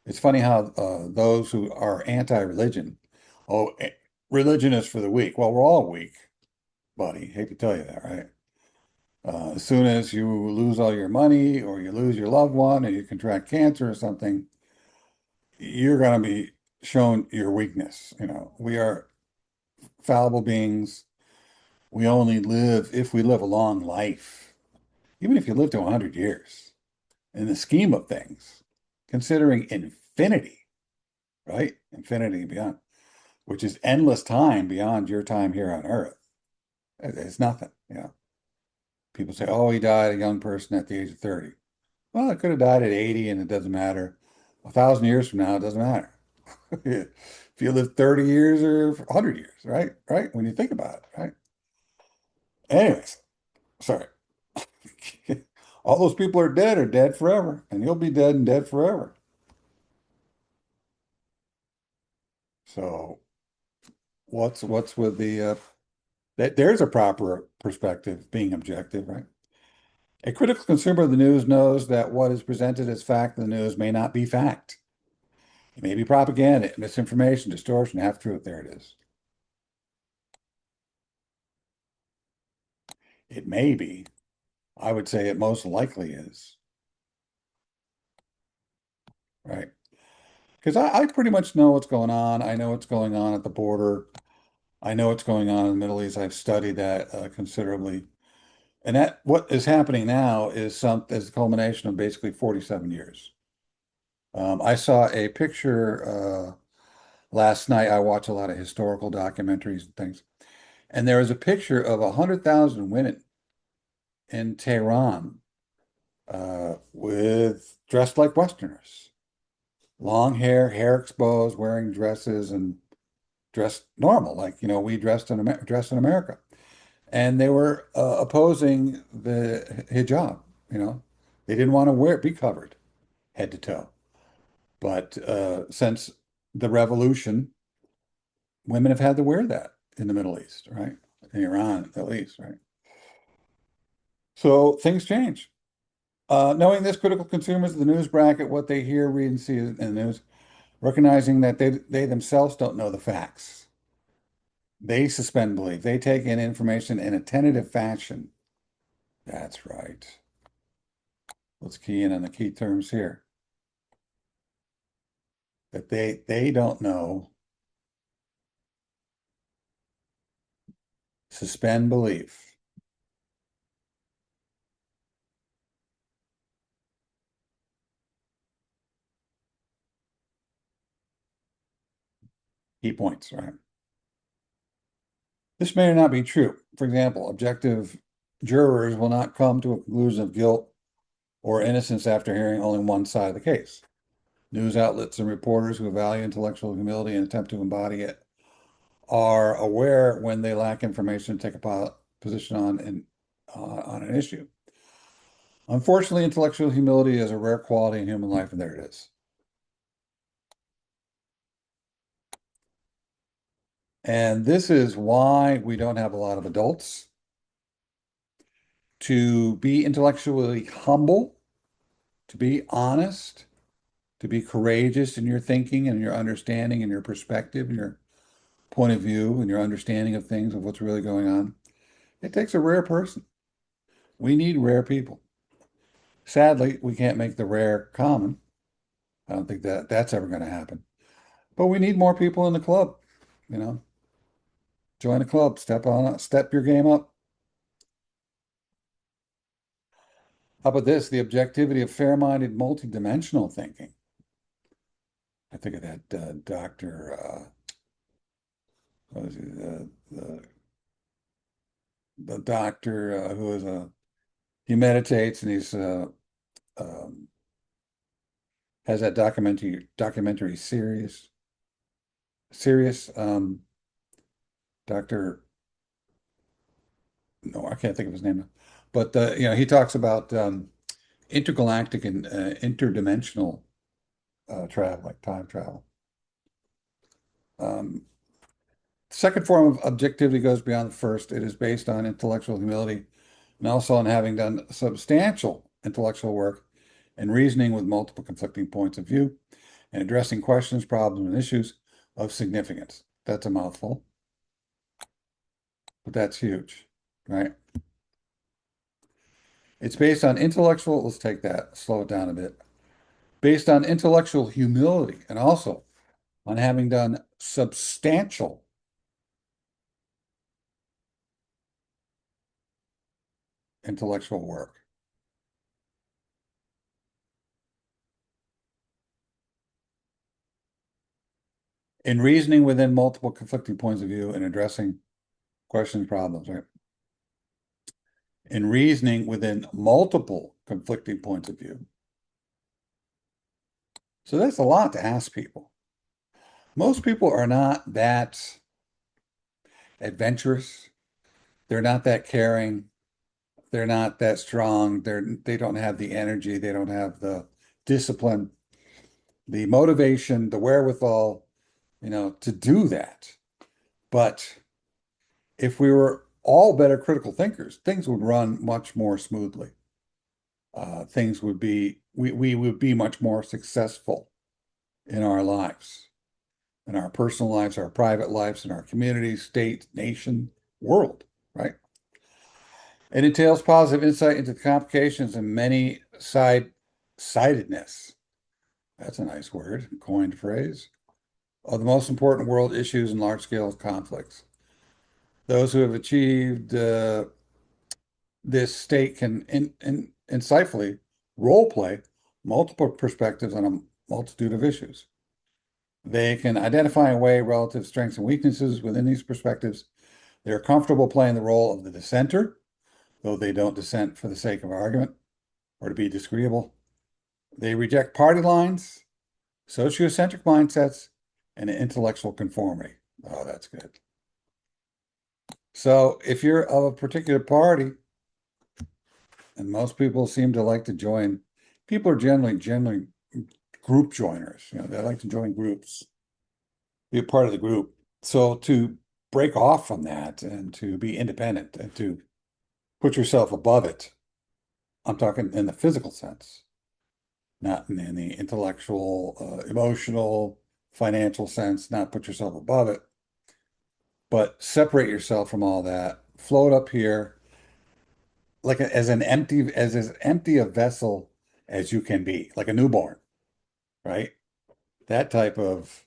It's funny how those who are anti-religion, oh, religion is for the weak. Well, we're all weak, buddy. Hate to tell you that, right? As soon as you lose all your money or you lose your loved one or you contract cancer or something, you're going to be shown your weakness. We are fallible beings. We only live if we live a long life. Even if you live to 100 years, in the scheme of things, considering infinity, right? Infinity and beyond, which is endless time beyond your time here on Earth. It's nothing. People say, oh, he died a young person at the age of 30. Well, it could have died at 80 and it doesn't matter. 1,000 years from now, it doesn't matter. If you live 30 years or 100 years, right? Right? When you think about it, right? Anyways, sorry. All those people are dead forever, and you'll be dead and dead forever. So what's with the that there's a proper perspective being objective, right? A critical consumer of the news knows that what is presented as fact in the news may not be fact. It may be propaganda, misinformation, distortion, half truth. There it is. It may be. I would say it most likely is, right? Because I pretty much know what's going on. I know what's going on at the border. I know what's going on in the Middle East. I've studied that considerably. And that what is happening now is a culmination of basically 47 years. I saw a picture last night. I watch a lot of historical documentaries and things. And there was a picture of 100,000 women in Tehran with dressed like Westerners. Long hair, hair exposed, wearing dresses and dressed normal, like, we dressed in America. And they were opposing the hijab, you know. They didn't want to be covered head to toe. But since the revolution, women have had to wear that in the Middle East, right? In Iran, at least, right? So things change. Knowing this, critical consumers of the news bracket what they hear, read, and see in the news, recognizing that they themselves don't know the facts. They suspend belief. They take in information in a tentative fashion. That's right. Let's key in on the key terms here. That they don't know. Suspend belief. Key points, right? This may or not be true. For example, objective jurors will not come to a conclusion of guilt or innocence after hearing only one side of the case. News outlets and reporters who value intellectual humility and attempt to embody it are aware when they lack information to take a position on an issue. Unfortunately, intellectual humility is a rare quality in human life, and there it is. And this is why we don't have a lot of adults. To be intellectually humble, to be honest, to be courageous in your thinking and your understanding and your perspective and your point of view and your understanding of things, of what's really going on. It takes a rare person. We need rare people. Sadly, we can't make the rare common. I don't think that that's ever going to happen. But we need more people in the club, you know. Join a club, step your game up. How about this? The objectivity of fair-minded, multidimensional thinking. I think of that Dr. What is he, the doctor who is he meditates and he's um, has that documentary series. Dr. No, I can't think of his name, but he talks about intergalactic and interdimensional travel, like time travel. Um, the second form of objectivity goes beyond the first. It is based on intellectual humility and also on having done substantial intellectual work and reasoning with multiple conflicting points of view and addressing questions, problems, and issues of significance. That's a mouthful, but that's huge, right? It's based on intellectual, let's take that, slow it down a bit, based on intellectual humility and also on having done substantial intellectual work. In reasoning within multiple conflicting points of view and addressing questions, problems, right? In reasoning within multiple conflicting points of view. So that's a lot to ask people. Most people are not that adventurous. They're not that caring. They're not that strong. They don't have the energy. They don't have the discipline, the motivation, the wherewithal, to do that. But if we were all better critical thinkers, things would run much more smoothly. Things would be, we would be much more successful in our lives, in our personal lives, our private lives, in our community, state, nation, world, right? It entails positive insight into the complications and many sidedness. That's a nice word, coined phrase, of the most important world issues and large-scale conflicts. Those who have achieved this state can insightfully role play multiple perspectives on a multitude of issues. They can identify and weigh relative strengths and weaknesses within these perspectives. They're comfortable playing the role of the dissenter, though they don't dissent for the sake of argument or to be disagreeable. They reject party lines, sociocentric mindsets, and intellectual conformity. Oh, that's good. So if you're of a particular party, and most people seem to like to join, people are generally group joiners. They like to join groups, be a part of the group. So to break off from that and to be independent and to put yourself above it, I'm talking in the physical sense, not in the intellectual, emotional, financial sense, not put yourself above it, but separate yourself from all that, float up here like as empty a vessel as you can be, like a newborn, right? That type of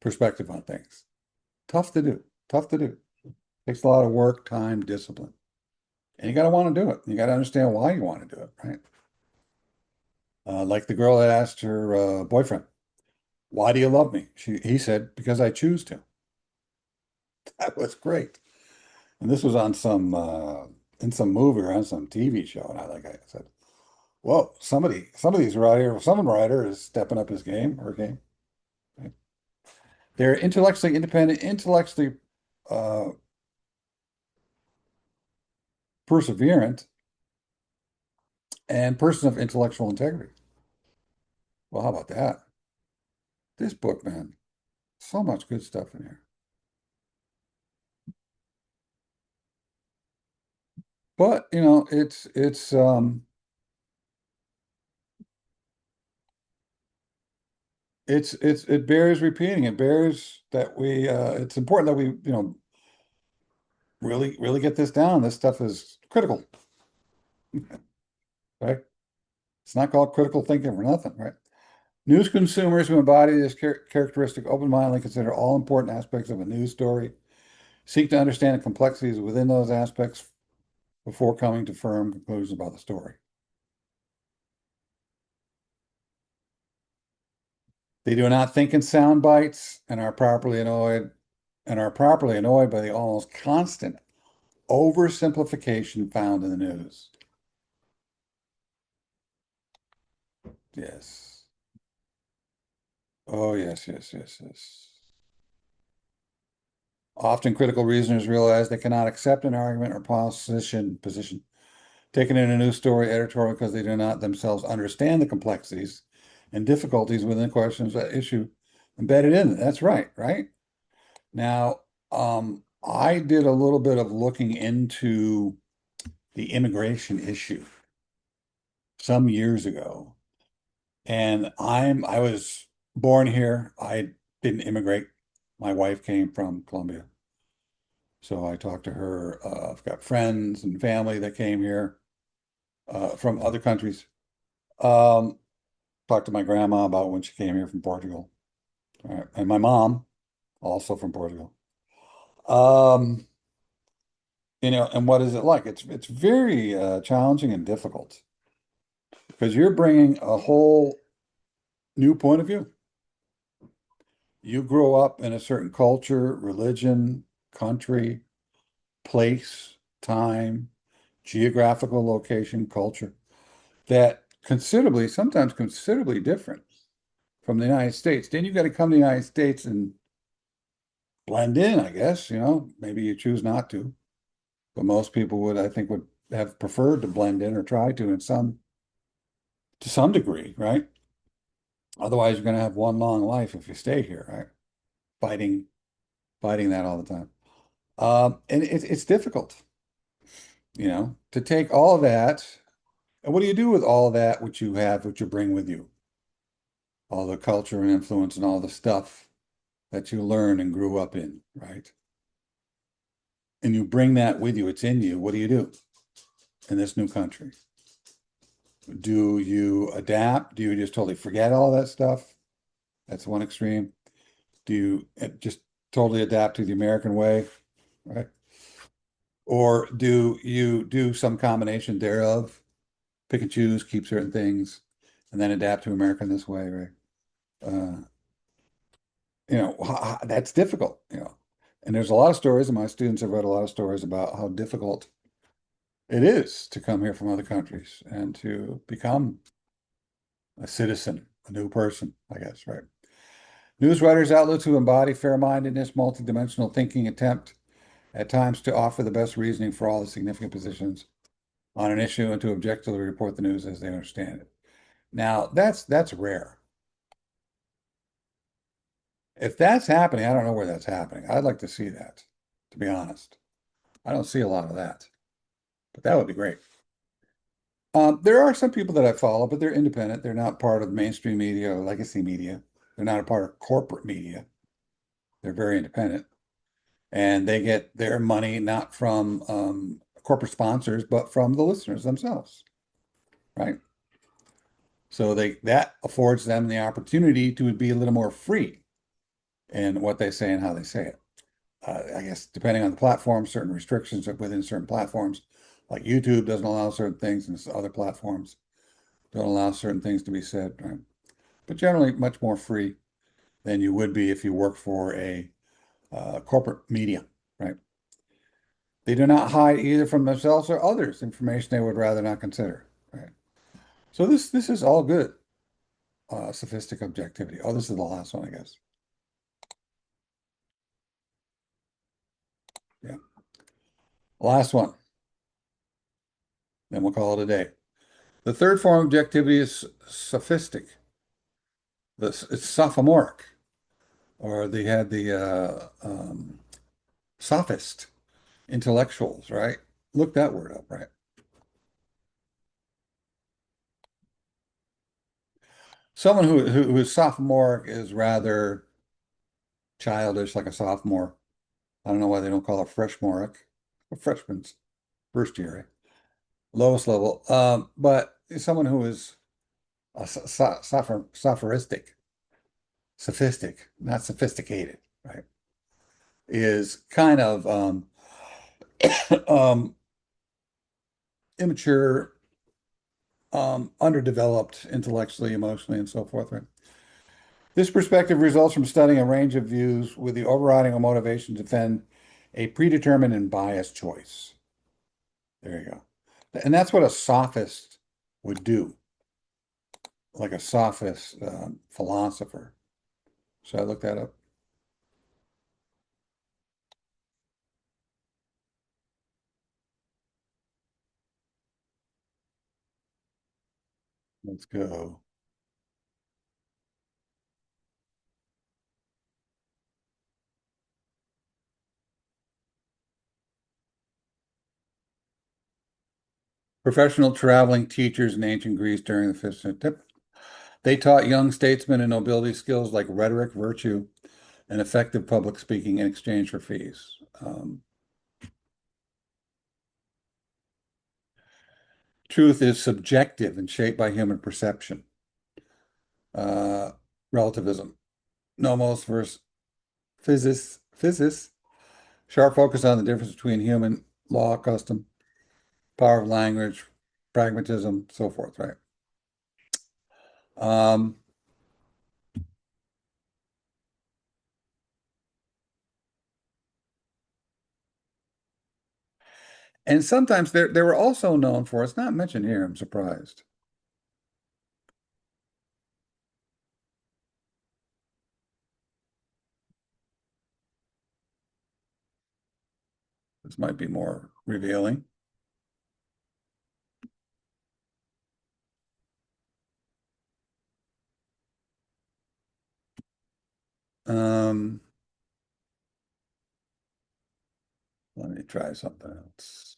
perspective on things. Tough to do. Tough to do. Takes a lot of work, time, discipline. And you got to want to do it. You got to understand why you want to do it, right? Like the girl that asked her boyfriend, "Why do you love me?" He said, "Because I choose to." That was great. And this was on some in some movie or on some TV show, and I said, "Whoa, somebody's writer, some writer is stepping up his game or game." Right? They're intellectually independent, intellectually uh, perseverant, and person of intellectual integrity. Well, how about that? This book, man, so much good stuff in here. But it bears repeating. It bears that we it's important that we, really get this down. This stuff is critical, right? It's not called critical thinking for nothing, right? News consumers who embody this characteristic open-mindedly consider all important aspects of a news story, seek to understand the complexities within those aspects before coming to firm conclusions about the story. They do not think in sound bites and are properly annoyed by the almost constant oversimplification found in the news. Yes. Oh, yes, yes, yes, yes. Often critical reasoners realize they cannot accept an argument or position taken in a news story editorial because they do not themselves understand the complexities and difficulties within questions that issue embedded in it. That's right, right? Now, I did a little bit of looking into the immigration issue some years ago, and I was born here. I didn't immigrate. My wife came from Colombia. So I talked to her. I've got friends and family that came here from other countries. Um, Talked to my grandma about when she came here from Portugal, and my mom also from Portugal. Um, and what is it like? It's very challenging and difficult because you're bringing a whole new point of view. You grow up in a certain culture, religion, country, place, time, geographical location, culture that sometimes considerably different from the United States. Then you've got to come to the United States and blend in, I guess, maybe you choose not to, but most people I think, would have preferred to blend in or try to to some degree, right? Otherwise, you're going to have one long life if you stay here, right? Fighting, fighting that all the time. And it's difficult, to take all of that. And what do you do with all that which you have, which you bring with you? All the culture and influence and all the stuff that you learn and grew up in, right? And you bring that with you, it's in you. What do you do in this new country? Do you adapt? Do you just totally forget all that stuff? That's one extreme. Do you just totally adapt to the American way, right? Or do you do some combination thereof, pick and choose, keep certain things, and then adapt to American this way, right? Uh, that's difficult, And there's a lot of stories, and my students have read a lot of stories about how difficult it is to come here from other countries and to become a citizen, a new person, I guess, right? News writers, outlets who embody fair-mindedness, multidimensional thinking, attempt at times to offer the best reasoning for all the significant positions on an issue and to objectively report the news as they understand it. Now, that's rare. If that's happening, I don't know where that's happening. I'd like to see that, to be honest. I don't see a lot of that, but that would be great. There are some people that I follow, but they're independent. They're not part of mainstream media or legacy media. They're not a part of corporate media. They're very independent, and they get their money not from corporate sponsors, but from the listeners themselves, right? So that affords them the opportunity to be a little more free in what they say and how they say it. I guess depending on the platform, certain restrictions within certain platforms, like YouTube doesn't allow certain things, and other platforms don't allow certain things to be said, right? But generally much more free than you would be if you work for a corporate media, right? They do not hide either from themselves or others information they would rather not consider. Right. So this is all good. Sophistic objectivity. Oh, this is the last one, I guess. Yeah. Last one. Then we'll call it a day. The third form of objectivity is sophistic. It's sophomoric, or they had the sophist intellectuals, right? Look that word up, right? Someone who is sophomoric is rather childish, like a sophomore. I don't know why they don't call it freshmoric. A freshman's first year, right? Lowest level. But someone who is sophoristic, sophistic, not sophisticated, right? Is kind of um, immature, underdeveloped intellectually, emotionally, and so forth, right? This perspective results from studying a range of views with the overriding motivation to defend a predetermined and biased choice. There you go. And that's what a sophist would do, like a sophist philosopher. Should I look that up? Let's go. Professional traveling teachers in ancient Greece during the 5th century. They taught young statesmen and nobility skills like rhetoric, virtue, and effective public speaking in exchange for fees. Truth is subjective and shaped by human perception. Uh, Relativism. Nomos versus physis. Physis. Sharp focus on the difference between human law, custom, power of language, pragmatism, so forth, right? Um, and sometimes they were also known for, it's not mentioned here, I'm surprised. This might be more revealing. Um, Let me try something else.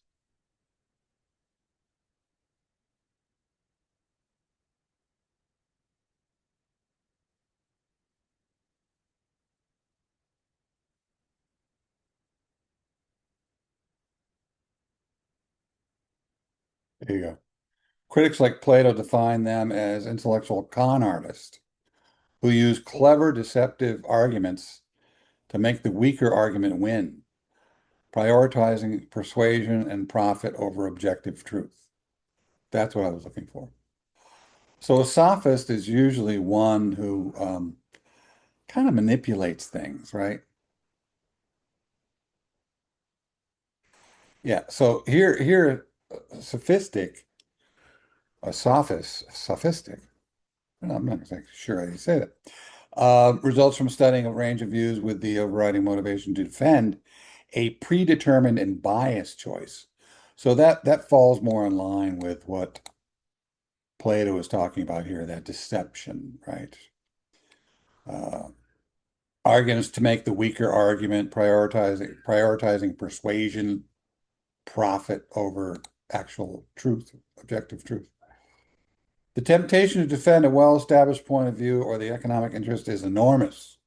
There you go. Critics like Plato define them as intellectual con artists who use clever, deceptive arguments to make the weaker argument win, prioritizing persuasion and profit over objective truth. That's what I was looking for. So a sophist is usually one who kind of manipulates things, right? Yeah. So here, sophistic, a sophist, sophistic. I'm not exactly sure how you say that. Results from studying a range of views with the overriding motivation to defend a predetermined and biased choice. So that falls more in line with what Plato is talking about here, that deception, right? Uh, Arguments to make the weaker argument, prioritizing persuasion, profit over actual truth, objective truth. The temptation to defend a well-established point of view or the economic interest is enormous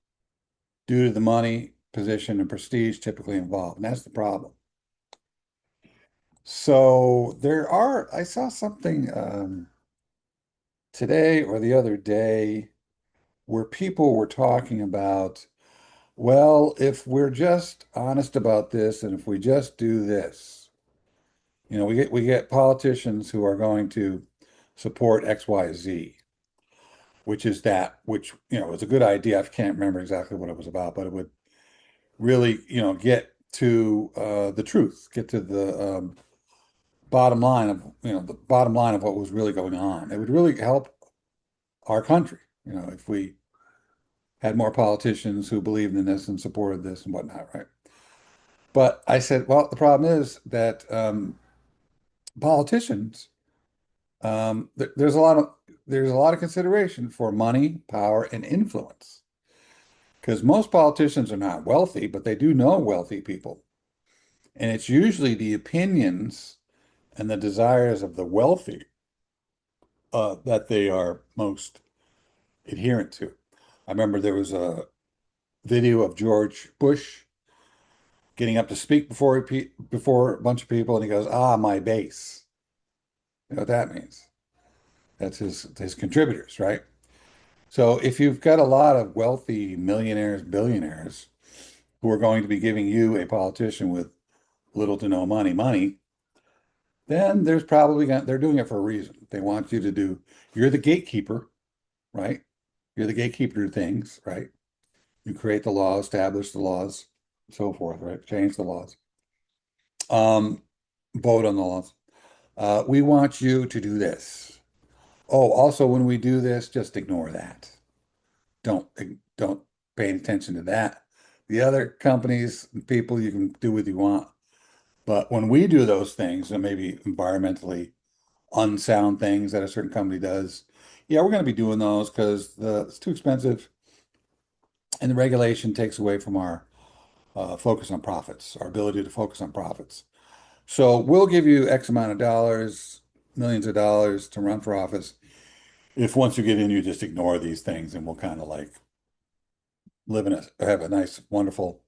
due to the money, position, and prestige typically involved. And that's the problem. So I saw something today or the other day where people were talking about, well, if we're just honest about this and if we just do this, we get politicians who are going to support XYZ, which is a good idea. I can't remember exactly what it was about, but it would really, get to the truth, get to the bottom line of, the bottom line of what was really going on. It would really help our country, if we had more politicians who believed in this and supported this and whatnot, right? But I said, well, the problem is that politicians, there's a lot of consideration for money, power, and influence. Because most politicians are not wealthy, but they do know wealthy people. And it's usually the opinions and the desires of the wealthy that they are most adherent to. I remember there was a video of George Bush getting up to speak before a bunch of people, and he goes, "Ah, my base." You know what that means? That's his contributors, right? So if you've got a lot of wealthy millionaires, billionaires who are going to be giving you a politician with little to no money, then they're doing it for a reason. They want you to do, you're the gatekeeper, right? You're the gatekeeper to things, right? You create the law, establish the laws, so forth, right? Change the laws, um, vote on the laws. We want you to do this. Oh, also, when we do this, just ignore that. Don't don't pay attention to that. The other companies, people, you can do what you want. But when we do those things, and maybe environmentally unsound things that a certain company does, yeah, we're going to be doing those because it's too expensive, and the regulation takes away from our focus on profits, our ability to focus on profits. So we'll give you X amount of dollars, millions of dollars to run for office. If once you get in, you just ignore these things, and we'll kind of like have a nice, wonderful,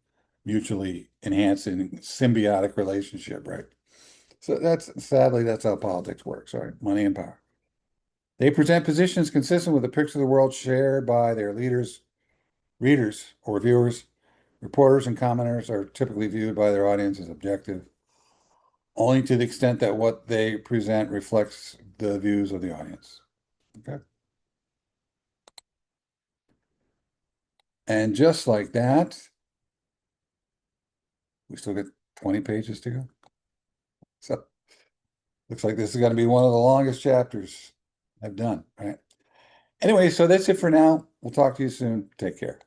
mutually enhancing, symbiotic relationship, right? So sadly, that's how politics works, right? Money and power. They present positions consistent with the picture of the world shared by their leaders, readers, or viewers. Reporters and commenters are typically viewed by their audience as objective, only to the extent that what they present reflects the views of the audience. Okay. And just like that, we still get 20 pages to go. So looks like this is going to be one of the longest chapters I've done, right? Anyway, so that's it for now. We'll talk to you soon. Take care.